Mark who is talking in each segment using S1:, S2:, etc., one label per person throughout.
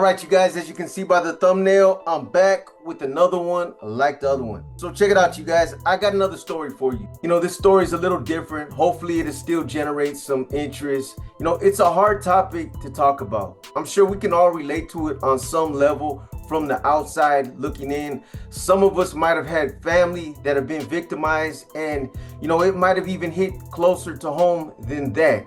S1: Alright, you guys, as you can see by the thumbnail, I'm back with another one like the other one. So check it out, you guys. I got another story for you. This story is a little different. Hopefully it'll still generate some interest. It's a hard topic to talk about. I'm sure we can all relate to it on some level from the outside looking in. Some of us might have had family that have been victimized, and it might have even hit closer to home than that.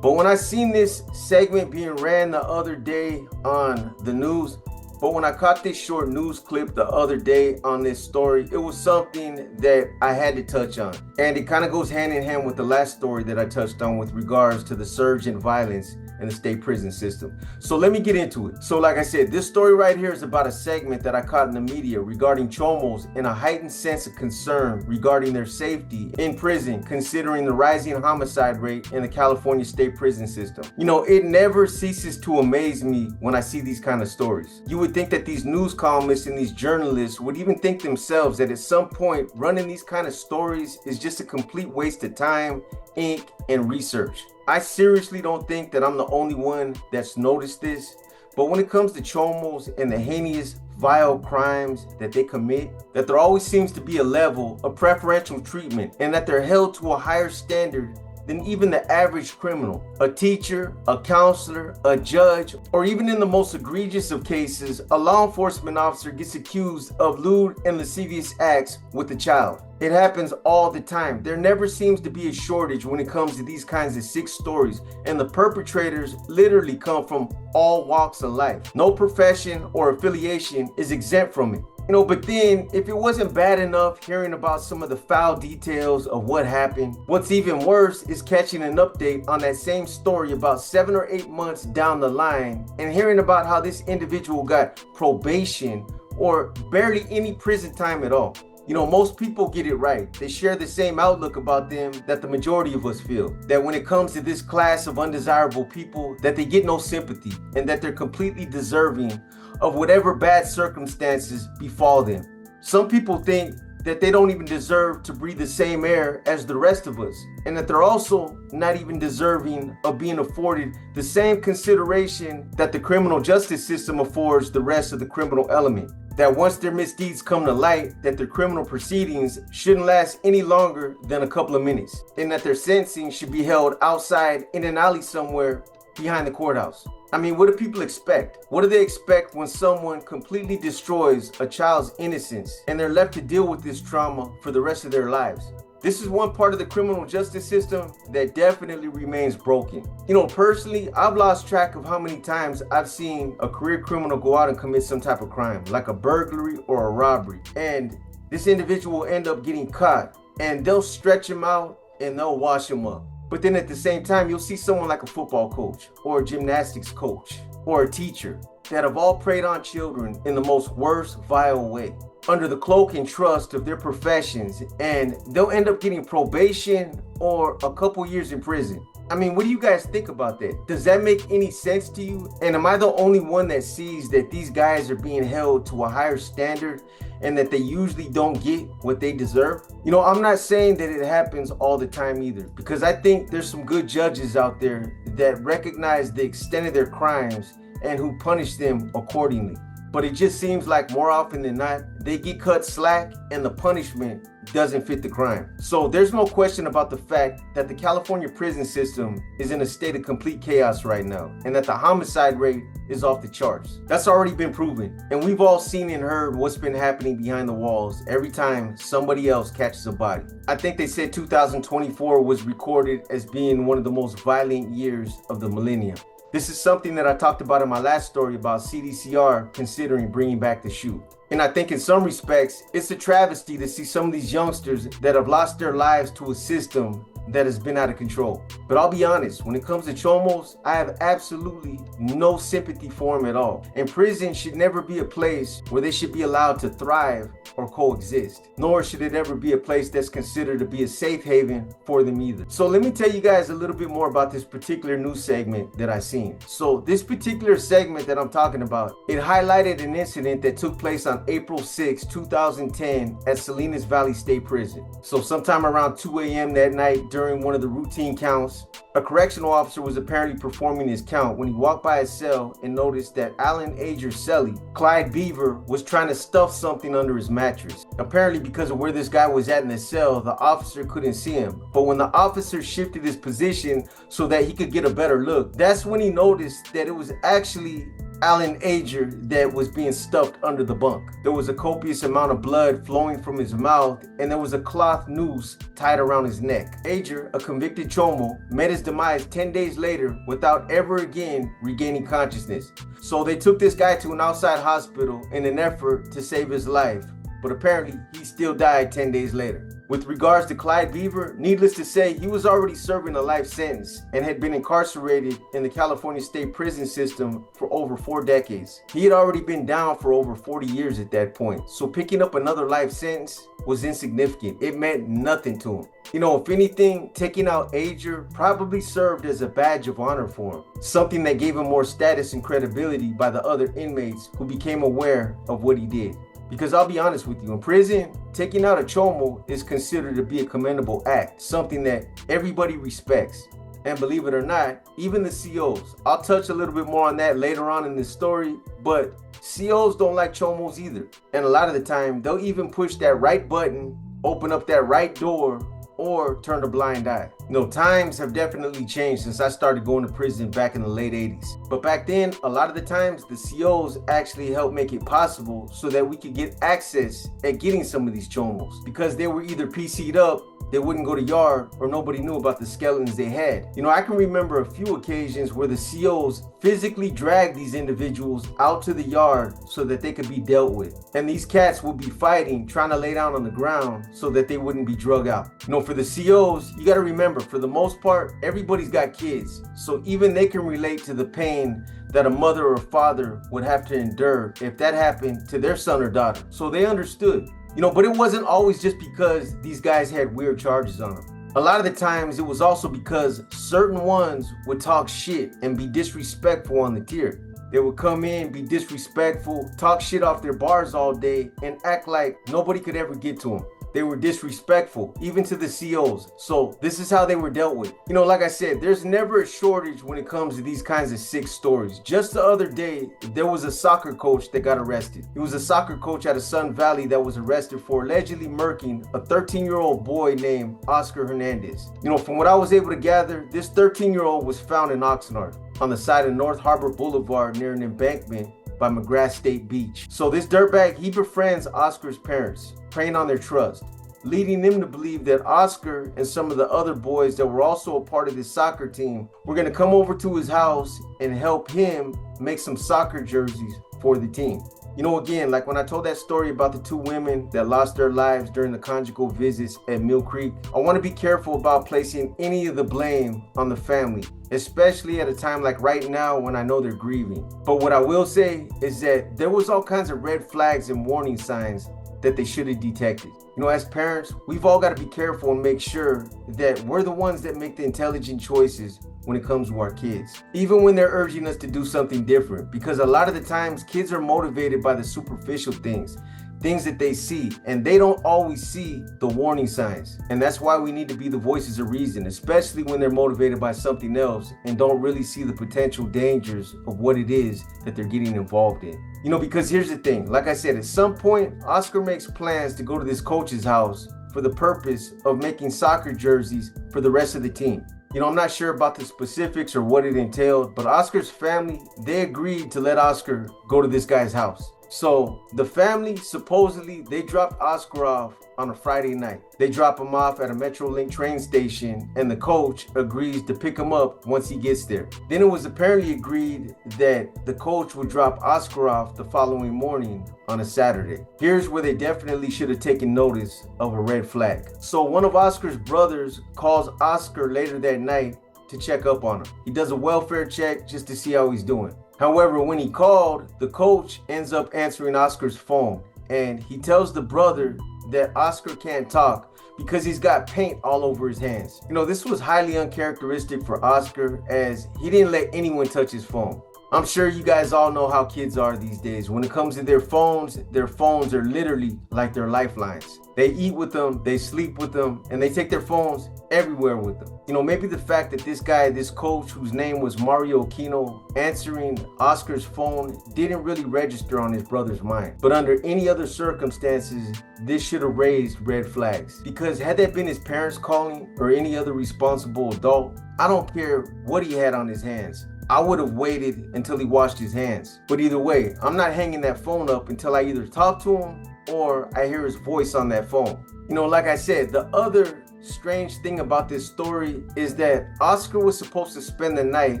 S1: But when I seen this segment being ran the other day on the news, when I caught this short news clip the other day on this story, it was something that I had to touch on. And it kind of goes hand in hand with the last story that I touched on with regards to the surge in violence in the state prison system. So let me get into it. So like I said, this story right here is about a segment that I caught in the media regarding Chomos and a heightened sense of concern regarding their safety in prison, considering the rising homicide rate in the California state prison system. It never ceases to amaze me when I see these kind of stories. You would think that these news columnists and these journalists would even think themselves that at some point running these kind of stories is just a complete waste of time, ink, and research. I seriously don't think that I'm the only one that's noticed this, but when it comes to Chomos and the heinous, vile crimes that they commit, that there always seems to be a level of preferential treatment and that they're held to a higher standard than even the average criminal. A teacher, a counselor, a judge, or even in the most egregious of cases, a law enforcement officer gets accused of lewd and lascivious acts with a child. It happens all the time. There never seems to be a shortage when it comes to these kinds of sick stories, and the perpetrators literally come from all walks of life. No profession or affiliation is exempt from it. But then if it wasn't bad enough hearing about some of the foul details of what happened, what's even worse is catching an update on that same story about 7 or 8 months down the line and hearing about how this individual got probation or barely any prison time at all. Most people get it right. They share the same outlook about them that the majority of us feel. That when it comes to this class of undesirable people, that they get no sympathy and that they're completely deserving of whatever bad circumstances befall them. Some people think that they don't even deserve to breathe the same air as the rest of us, and that they're also not even deserving of being afforded the same consideration that the criminal justice system affords the rest of the criminal element. That once their misdeeds come to light, that their criminal proceedings shouldn't last any longer than a couple of minutes, and that their sentencing should be held outside in an alley somewhere behind the courthouse. What do people expect? What do they expect when someone completely destroys a child's innocence and they're left to deal with this trauma for the rest of their lives? This is one part of the criminal justice system that definitely remains broken. Personally, I've lost track of how many times I've seen a career criminal go out and commit some type of crime, like a burglary or a robbery. And this individual will end up getting caught, and they'll stretch him out and they'll wash him up. But then at the same time, you'll see someone like a football coach or a gymnastics coach or a teacher that have all preyed on children in the most worst, vile way, under the cloak and trust of their professions, and they'll end up getting probation or a couple years in prison. What do you guys think about that? Does that make any sense to you? And am I the only one that sees that these guys are being held to a higher standard and that they usually don't get what they deserve? I'm not saying that it happens all the time either, because I think there's some good judges out there that recognize the extent of their crimes and who punish them accordingly. But it just seems like more often than not, they get cut slack and the punishment doesn't fit the crime. So there's no question about the fact that the California prison system is in a state of complete chaos right now, and that the homicide rate is off the charts. That's already been proven, and we've all seen and heard what's been happening behind the walls every time somebody else catches a body. I think they said 2024 was recorded as being one of the most violent years of the millennium. This is something that I talked about in my last story about CDCR considering bringing back the shoot. And I think in some respects, it's a travesty to see some of these youngsters that have lost their lives to a system that has been out of control. But I'll be honest, when it comes to Chomos, I have absolutely no sympathy for him at all. And prison should never be a place where they should be allowed to thrive or coexist. Nor should it ever be a place that's considered to be a safe haven for them either. So let me tell you guys a little bit more about this particular news segment that I seen. So this particular segment that I'm talking about, it highlighted an incident that took place on April 6, 2010 at Salinas Valley State Prison. So sometime around 2 a.m. that night during during one of the routine counts. A correctional officer was apparently performing his count when he walked by his cell and noticed that Alan Ager's cellie, Clyde Beaver, was trying to stuff something under his mattress. Apparently because of where this guy was at in the cell, the officer couldn't see him. But when the officer shifted his position so that he could get a better look, that's when he noticed that it was actually Alan Ager that was being stuffed under the bunk. There was a copious amount of blood flowing from his mouth, and there was a cloth noose tied around his neck. Ager, a convicted Chomo, met his demise 10 days later without ever again regaining consciousness. So they took this guy to an outside hospital in an effort to save his life, but apparently he still died 10 days later. With regards to Clyde Beaver, needless to say, he was already serving a life sentence and had been incarcerated in the California state prison system for over 4 decades. He had already been down for over 40 years at that point, so picking up another life sentence was insignificant. It meant nothing to him. You know, if anything, taking out Ager probably served as a badge of honor for him, something that gave him more status and credibility by the other inmates who became aware of what he did. Because I'll be honest with you, in prison, taking out a Chomo is considered to be a commendable act, something that everybody respects. And believe it or not, even the COs. I'll touch a little bit more on that later on in this story, but COs don't like Chomos either. And a lot of the time, they'll even push that right button, open up that right door, or turn a blind eye. You know, times have definitely changed since I started going to prison back in the late 80s. But back then, a lot of the times, the COs actually helped make it possible so that we could get access at getting some of these Chomos. Because they were either PC'd up, they wouldn't go to yard, or nobody knew about the skeletons they had. You know, I can remember a few occasions where the COs physically dragged these individuals out to the yard so that they could be dealt with. And these cats would be fighting, trying to lay down on the ground so that they wouldn't be drug out. You know, for the COs, you gotta remember, for the most part, everybody's got kids. So even they can relate to the pain that a mother or father would have to endure if that happened to their son or daughter. So they understood. You know, but it wasn't always just because these guys had weird charges on them. A lot of the times it was also because certain ones would talk shit and be disrespectful on the tier. They would come in, be disrespectful, talk shit off their bars all day, and act like nobody could ever get to them. They were disrespectful, even to the COs. So this is how they were dealt with. You know, like I said, there's never a shortage when it comes to these kinds of sick stories. Just the other day, there was a soccer coach that got arrested. He was a soccer coach out of Sun Valley that was arrested for allegedly murking a 13-year-old boy named Oscar Hernandez. You know, from what I was able to gather, this 13-year-old was found in Oxnard on the side of North Harbor Boulevard near an embankment by McGrath State Beach. So this dirtbag, he befriends Oscar's parents, preying on their trust, leading them to believe that Oscar and some of the other boys that were also a part of this soccer team were gonna come over to his house and help him make some soccer jerseys for the team. You know, again, like when I told that story about the 2 women that lost their lives during the conjugal visits at Mill Creek, I want to be careful about placing any of the blame on the family, especially at a time like right now when I know they're grieving. But what I will say is that there was all kinds of red flags and warning signs that they should have detected. You know, as parents, we've all got to be careful and make sure that we're the ones that make the intelligent choices when it comes to our kids, even when they're urging us to do something different, because a lot of the times kids are motivated by the superficial things that they see, and they don't always see the warning signs. And that's why we need to be the voices of reason, especially when they're motivated by something else and don't really see the potential dangers of what it is that they're getting involved in. You know, because here's the thing, like I said, at some point, Oscar makes plans to go to this coach's house for the purpose of making soccer jerseys for the rest of the team. You know, I'm not sure about the specifics or what it entailed, but Oscar's family, they agreed to let Oscar go to this guy's house. So the family, supposedly, they dropped Oscar off on a Friday night. They drop him off at a Metrolink train station, and the coach agrees to pick him up once he gets there. Then it was apparently agreed that the coach would drop Oscar off the following morning on a Saturday. Here's where they definitely should have taken notice of a red flag. So one of Oscar's brothers calls Oscar later that night to check up on him. He does a welfare check just to see how he's doing. However, when he called, the coach ends up answering Oscar's phone, and he tells the brother that Oscar can't talk because he's got paint all over his hands. You know, this was highly uncharacteristic for Oscar, as he didn't let anyone touch his phone. I'm sure you guys all know how kids are these days. When it comes to their phones are literally like their lifelines. They eat with them, they sleep with them, and they take their phones everywhere with them. You know, maybe the fact that this coach whose name was Mario Aquino, answering Oscar's phone didn't really register on his brother's mind. But under any other circumstances, this should have raised red flags. Because had that been his parents calling or any other responsible adult, I don't care what he had on his hands, I would have waited until he washed his hands. But either way, I'm not hanging that phone up until I either talk to him or I hear his voice on that phone. You know, like I said, the other strange thing about this story is that Oscar was supposed to spend the night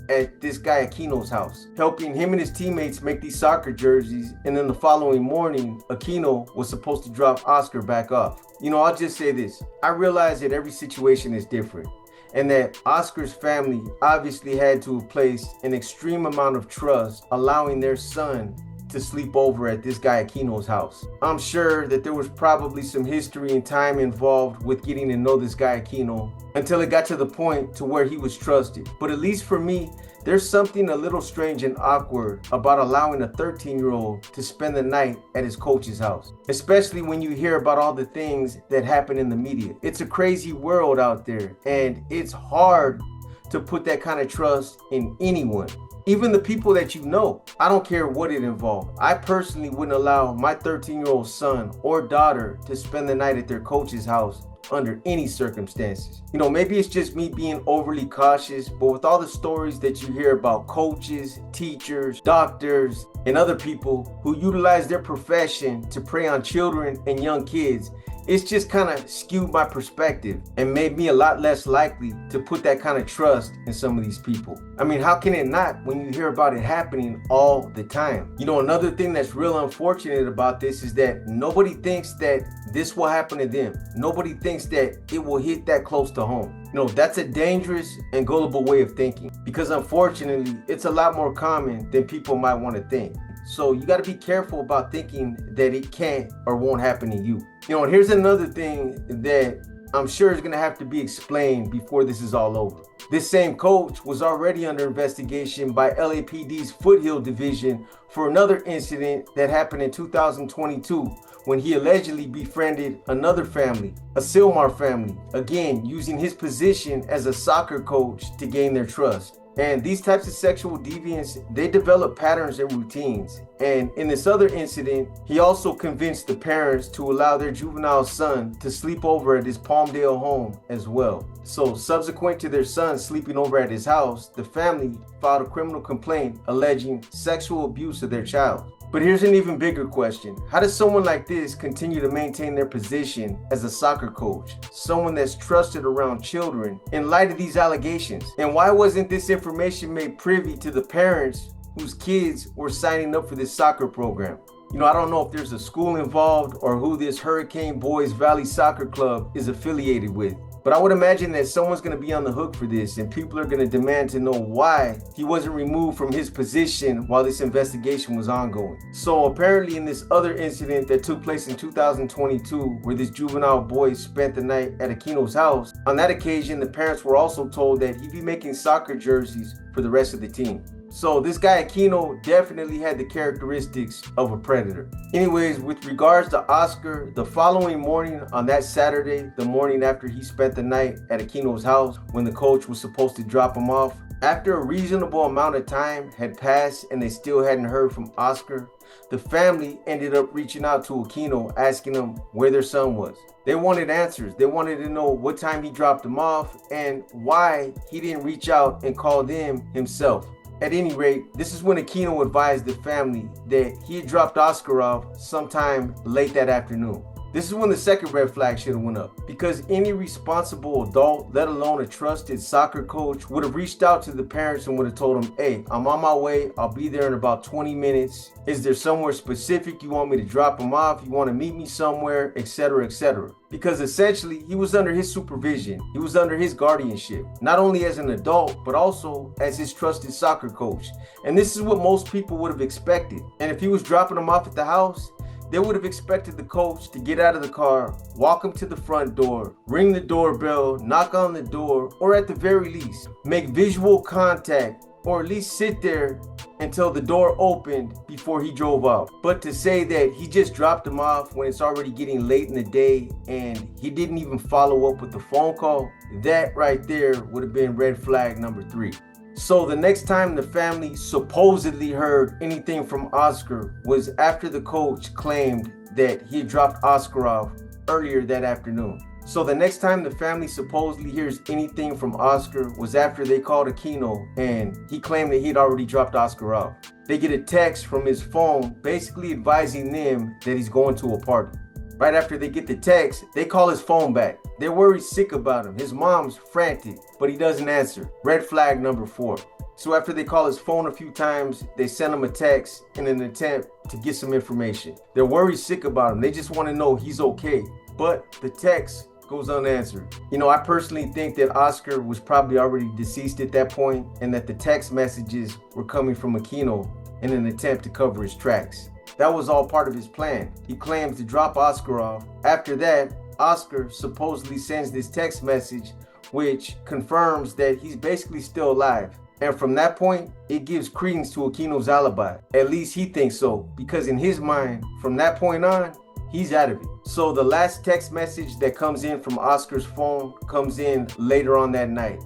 S1: at this guy Aquino's house, helping him and his teammates make these soccer jerseys, and then the following morning, Aquino was supposed to drop Oscar back off. You know, I'll just say this, I realize that every situation is different, and that Oscar's family obviously had to have placed an extreme amount of trust, allowing their son to sleep over at this guy Aquino's house. I'm sure that there was probably some history and time involved with getting to know this guy Aquino until it got to the point to where he was trusted. But at least for me, there's something a little strange and awkward about allowing a 13-year-old to spend the night at his coach's house, especially when you hear about all the things that happen in the media. It's a crazy world out there, and it's hard to put that kind of trust in anyone. Even the people that you know. I don't care what it involved. I personally wouldn't allow my 13-year-old son or daughter to spend the night at their coach's house under any circumstances. You know, maybe it's just me being overly cautious, but with all the stories that you hear about coaches, teachers, doctors, and other people who utilize their profession to prey on children and young kids, it's just kind of skewed my perspective and made me a lot less likely to put that kind of trust in some of these people. I mean, how can it not when you hear about it happening all the time? You know, another thing that's real unfortunate about this is that nobody thinks that this will happen to them. Nobody thinks that it will hit that close to home. You know, that's a dangerous and gullible way of thinking, because unfortunately, it's a lot more common than people might want to think. So you got to be careful about thinking that it can't or won't happen to you. You know, and here's another thing that I'm sure is going to have to be explained before this is all over. This same coach was already under investigation by LAPD's Foothill Division for another incident that happened in 2022 when he allegedly befriended another family, a Silmar family, again using his position as a soccer coach to gain their trust. And these types of sexual deviants, they develop patterns and routines. And in this other incident, he also convinced the parents to allow their juvenile son to sleep over at his Palmdale home as well. So subsequent to their son sleeping over at his house, the family filed a criminal complaint alleging sexual abuse of their child. But here's an even bigger question. How does someone like this continue to maintain their position as a soccer coach? Someone that's trusted around children in light of these allegations? And why wasn't this information made privy to the parents whose kids were signing up for this soccer program? You know, I don't know if there's a school involved or who this Hurricane Boys Valley Soccer Club is affiliated with. But I would imagine that someone's going to be on the hook for this, and people are going to demand to know why he wasn't removed from his position while this investigation was ongoing. So apparently in this other incident that took place in 2022, where this juvenile boy spent the night at Aquino's house, on that occasion, the parents were also told that he'd be making soccer jerseys for the rest of the team. So this guy Aquino definitely had the characteristics of a predator. Anyways, with regards to Oscar, the following morning on that Saturday, the morning after he spent the night at Aquino's house when the coach was supposed to drop him off, after a reasonable amount of time had passed and they still hadn't heard from Oscar, the family ended up reaching out to Aquino asking him where their son was. They wanted answers. They wanted to know what time he dropped him off and why he didn't reach out and call them himself. At any rate, this is when Aquino advised the family that he had dropped Oscar off sometime late that afternoon. This is when the second red flag should have went up, because any responsible adult, let alone a trusted soccer coach, would have reached out to the parents and would have told them, hey, I'm on my way. I'll be there in about 20 minutes. Is there somewhere specific you want me to drop him off? You want to meet me somewhere, etc., etc. Because essentially, he was under his supervision. He was under his guardianship, not only as an adult, but also as his trusted soccer coach. And this is what most people would have expected. And if he was dropping him off at the house, they would have expected the coach to get out of the car, walk him to the front door, ring the doorbell, knock on the door, or at the very least, make visual contact or at least sit there until the door opened before he drove off. But to say that he just dropped him off when it's already getting late in the day and he didn't even follow up with the phone call, that right there would have been red flag number 3. So the next time the family supposedly heard anything from Oscar was after the coach claimed that he had dropped Oscar off earlier that afternoon. So the next time the family supposedly hears anything from Oscar was after they called Aquino and he claimed that he'd already dropped Oscar off. They get a text from his phone basically advising them that he's going to a party. Right after they get the text, they call his phone back. They're worried sick about him. His mom's frantic, but he doesn't answer. Red flag number 4. So after they call his phone a few times, they send him a text in an attempt to get some information. They're worried sick about him. They just want to know he's okay. But the text goes unanswered. I personally think that Oscar was probably already deceased at that point and that the text messages were coming from Aquino in an attempt to cover his tracks. That was all part of his plan. He claims to drop Oscar off. After that, Oscar supposedly sends this text message which confirms that he's basically still alive. And from that point, it gives credence to Aquino's alibi. At least he thinks so, because in his mind, from that point on, he's out of it. So the last text message that comes in from Oscar's phone comes in later on that night,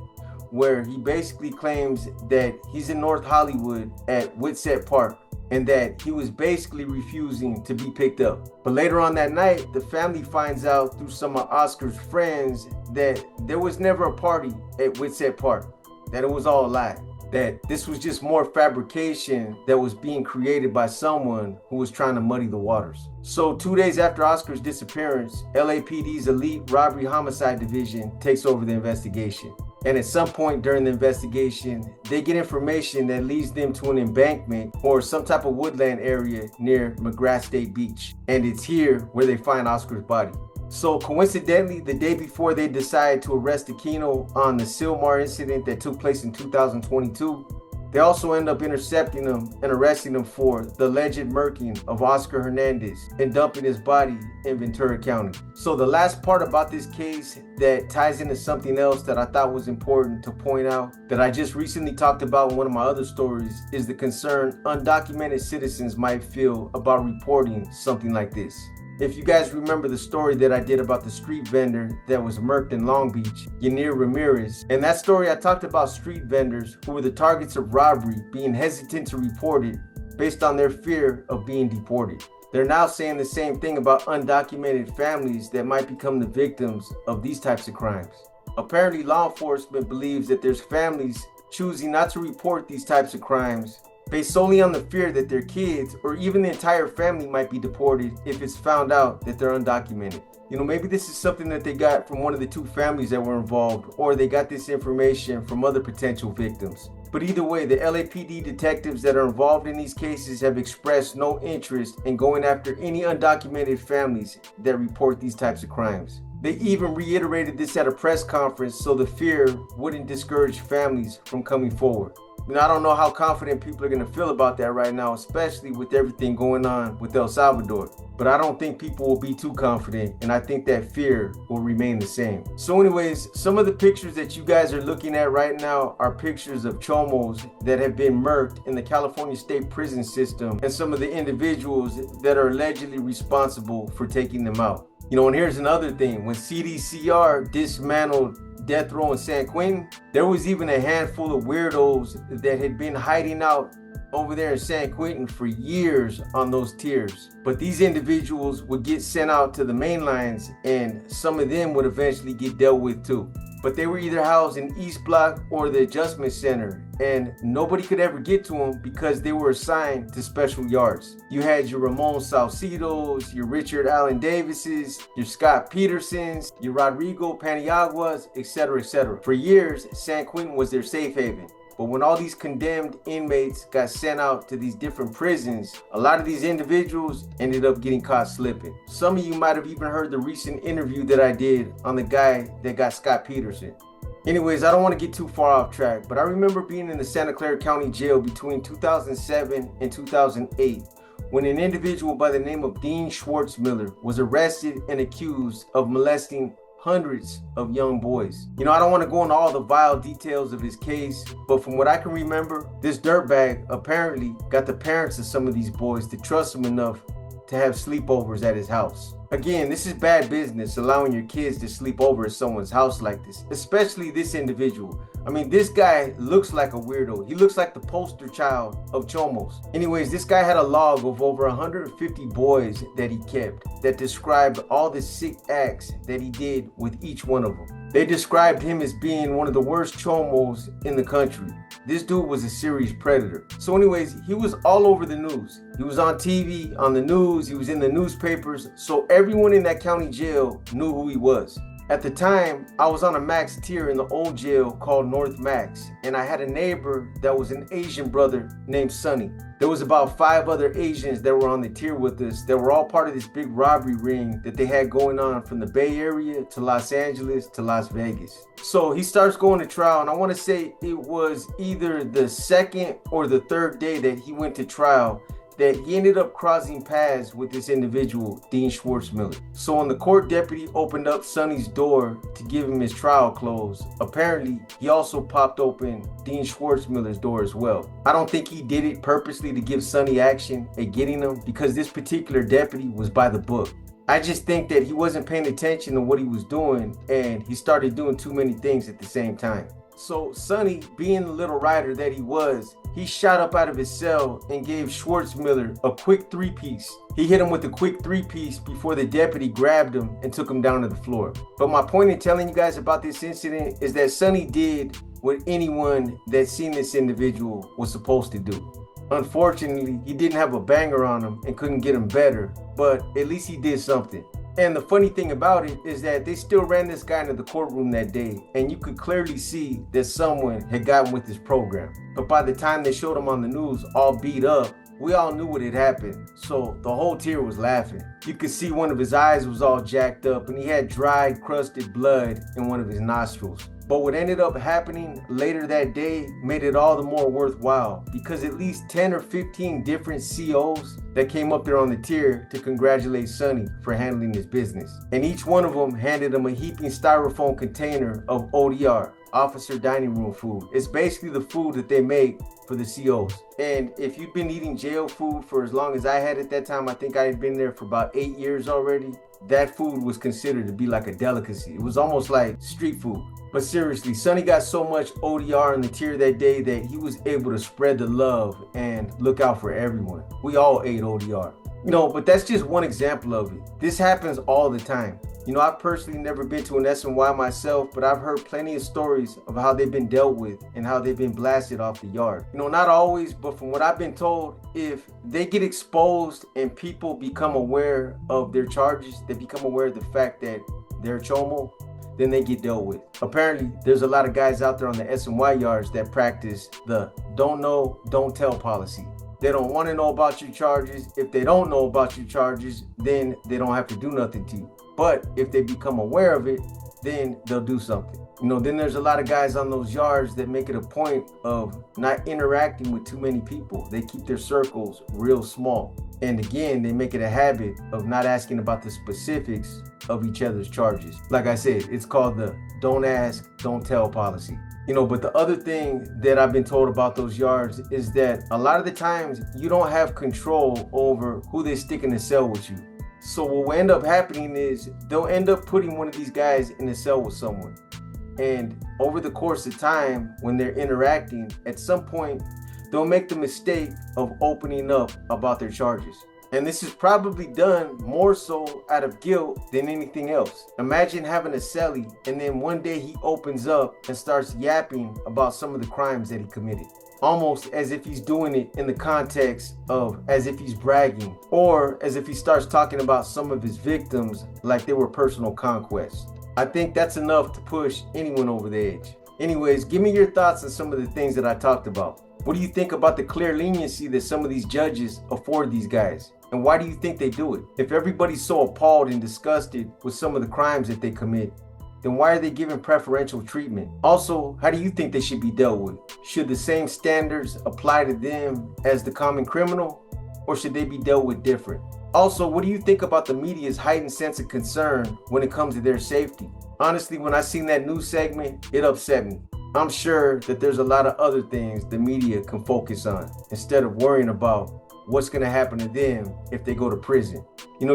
S1: where he basically claims that he's in North Hollywood at Whitsett Park and that he was basically refusing to be picked up. But later on that night, the family finds out through some of Oscar's friends that there was never a party at Whitsett Park, that it was all a lie, that this was just more fabrication that was being created by someone who was trying to muddy the waters. So 2 days after Oscar's disappearance, LAPD's elite robbery homicide division takes over the investigation. And at some point during the investigation, they get information that leads them to an embankment or some type of woodland area near McGrath State Beach. And it's here where they find Oscar's body. So coincidentally, the day before they decide to arrest Aquino on the Silmar incident that took place in 2022, they also end up intercepting him and arresting him for the alleged murking of Oscar Hernandez and dumping his body in Ventura County. So the last part about this case that ties into something else that I thought was important to point out that I just recently talked about in one of my other stories is the concern undocumented citizens might feel about reporting something like this. If you guys remember the story that I did about the street vendor that was murked in Long Beach, Yanir Ramirez, in that story I talked about street vendors who were the targets of robbery being hesitant to report it based on their fear of being deported. They're now saying the same thing about undocumented families that might become the victims of these types of crimes. Apparently, law enforcement believes that there's families choosing not to report these types of crimes based solely on the fear that their kids or even the entire family might be deported if it's found out that they're undocumented. Maybe this is something that they got from one of the 2 families that were involved, or they got this information from other potential victims. But either way, the LAPD detectives that are involved in these cases have expressed no interest in going after any undocumented families that report these types of crimes. They even reiterated this at a press conference so the fear wouldn't discourage families from coming forward. I don't know how confident people are going to feel about that right now, especially with everything going on with El Salvador. But I don't think people will be too confident, and I think that fear will remain the same. So anyways, some of the pictures that you guys are looking at right now are pictures of Chomos that have been murked in the California state prison system and some of the individuals that are allegedly responsible for taking them out. And here's another thing. When CDCR dismantled death row in San Quentin, there was even a handful of weirdos that had been hiding out over there in San Quentin for years on those tiers. But these individuals would get sent out to the main lines, and some of them would eventually get dealt with too. But they were either housed in East Block or the Adjustment Center, and nobody could ever get to them because they were assigned to special yards. You had your Ramon Salcidos, your Richard Allen Davises, your Scott Petersons, your Rodrigo Paniaguas, etc., etc. For years, San Quentin was their safe haven. But when all these condemned inmates got sent out to these different prisons, a lot of these individuals ended up getting caught slipping. Some of you might have even heard the recent interview that I did on the guy that got Scott Peterson. Anyways, I don't want to get too far off track, but I remember being in the Santa Clara County Jail between 2007 and 2008 when an individual by the name of Dean Schwartzmiller was arrested and accused of molesting hundreds of young boys. You know, I don't want to go into all the vile details of his case, but from what I can remember, this dirtbag apparently got the parents of some of these boys to trust him enough to have sleepovers at his house. Again, this is bad business, allowing your kids to sleep over at someone's house like this, especially this individual. I mean, this guy looks like a weirdo. He looks like the poster child of Chomos. Anyways, this guy had a log of over 150 boys that he kept that described all the sick acts that he did with each one of them. They described him as being one of the worst Chomos in the country. This dude was a serious predator. So anyways, he was all over the news. He was on TV, on the news, he was in the newspapers, so everyone in that county jail knew who he was. At the time, I was on a max tier in the old jail called North Max, and I had a neighbor that was an Asian brother named Sonny. There was about 5 other Asians that were on the tier with us that were all part of this big robbery ring that they had going on from the Bay Area to Los Angeles to Las Vegas. So he starts going to trial, and I want to say it was either the second or the third day that he went to trial that he ended up crossing paths with this individual, Dean Schwartzmiller. So when the court deputy opened up Sonny's door to give him his trial clothes, apparently he also popped open Dean Schwartzmiller's door as well. I don't think he did it purposely to give Sonny action at getting him, because this particular deputy was by the book. I just think that he wasn't paying attention to what he was doing, and he started doing too many things at the same time. So Sonny, being the little rider that he was, he shot up out of his cell and gave Schwartzmiller a quick 3-piece. He hit him with a quick 3-piece before the deputy grabbed him and took him down to the floor. But my point in telling you guys about this incident is that Sonny did what anyone that seen this individual was supposed to do. Unfortunately, he didn't have a banger on him and couldn't get him better, but at least he did something. And the funny thing about it is that they still ran this guy into the courtroom that day, and you could clearly see that someone had gotten with this program. But by the time they showed him on the news all beat up, we all knew what had happened, so the whole tier was laughing. You could see one of his eyes was all jacked up, and he had dried, crusted blood in one of his nostrils. But what ended up happening later that day made it all the more worthwhile, because at least 10 or 15 different COs that came up there on the tier to congratulate Sonny for handling his business. And each one of them handed him a heaping styrofoam container of ODR, officer dining room food. It's basically the food that they make for the COs. And if you've been eating jail food for as long as I had at that time, I think I had been there for about 8 years already, that food was considered to be like a delicacy. It was almost like street food. But seriously, Sonny got so much ODR in the tier that day that he was able to spread the love and look out for everyone. We all ate ODR. You know, but that's just one example of it. This happens all the time. You know, I've personally never been to an SNY myself, but I've heard plenty of stories of how they've been dealt with and how they've been blasted off the yard. You know, not always, but from what I've been told, if they get exposed and people become aware of their charges, they become aware of the fact that they're Chomo, then they get dealt with. Apparently, there's a lot of guys out there on the SNY yards that practice the don't know, don't tell policy. They don't want to know about your charges. If they don't know about your charges, then they don't have to do nothing to you. But if they become aware of it, then they'll do something. You know, then there's a lot of guys on those yards that make it a point of not interacting with too many people. They keep their circles real small. And again, they make it a habit of not asking about the specifics of each other's charges. Like I said, it's called the don't ask, don't tell policy. You know, but the other thing that I've been told about those yards is that a lot of the times you don't have control over who they stick in the cell with you. So what will end up happening is they'll end up putting one of these guys in a cell with someone. And over the course of time, when they're interacting, at some point, they'll make the mistake of opening up about their charges. And this is probably done more so out of guilt than anything else. Imagine having a cellie and then one day he opens up and starts yapping about some of the crimes that he committed. Almost as if he's doing it in the context of as if he's bragging, or as if he starts talking about some of his victims like they were personal conquests. I think that's enough to push anyone over the edge. Anyways, give me your thoughts on some of the things that I talked about. What do you think about the clear leniency that some of these judges afford these guys? And why do you think they do it? If everybody's so appalled and disgusted with some of the crimes that they commit, then why are they given preferential treatment? Also, how do you think they should be dealt with? Should the same standards apply to them as the common criminal, or should they be dealt with different? Also, what do you think about the media's heightened sense of concern when it comes to their safety? Honestly, when I seen that news segment, it upset me. I'm sure that there's a lot of other things the media can focus on instead of worrying about what's going to happen to them if they go to prison.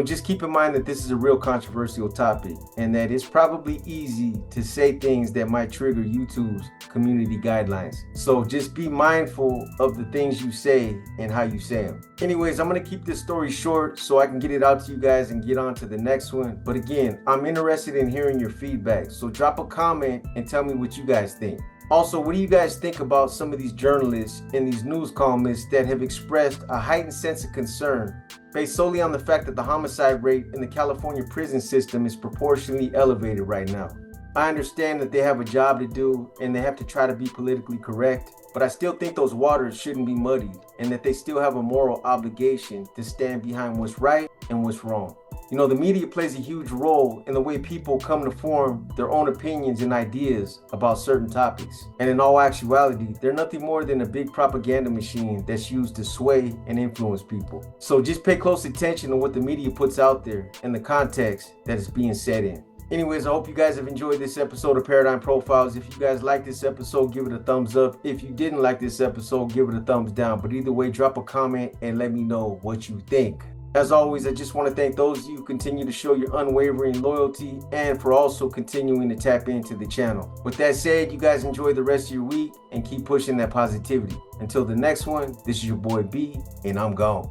S1: Just keep in mind that this is a real controversial topic and that it's probably easy to say things that might trigger YouTube's community guidelines. So just be mindful of the things you say and how you say them. Anyways, I'm going to keep this story short so I can get it out to you guys and get on to the next one. But again, I'm interested in hearing your feedback. So drop a comment and tell me what you guys think. Also, what do you guys think about some of these journalists and these news columnists that have expressed a heightened sense of concern based solely on the fact that the homicide rate in the California prison system is proportionally elevated right now? I understand that they have a job to do and they have to try to be politically correct, but I still think those waters shouldn't be muddied and that they still have a moral obligation to stand behind what's right and what's wrong. The media plays a huge role in the way people come to form their own opinions and ideas about certain topics. And in all actuality, they're nothing more than a big propaganda machine that's used to sway and influence people. So just pay close attention to what the media puts out there and the context that it's being said in. Anyways, I hope you guys have enjoyed this episode of Paradigm Profiles. If you guys like this episode, give it a thumbs up. If you didn't like this episode, give it a thumbs down. But either way, drop a comment and let me know what you think. As always, I just want to thank those of you who continue to show your unwavering loyalty and for also continuing to tap into the channel. With that said, you guys enjoy the rest of your week and keep pushing that positivity. Until the next one, this is your boy B, and I'm gone.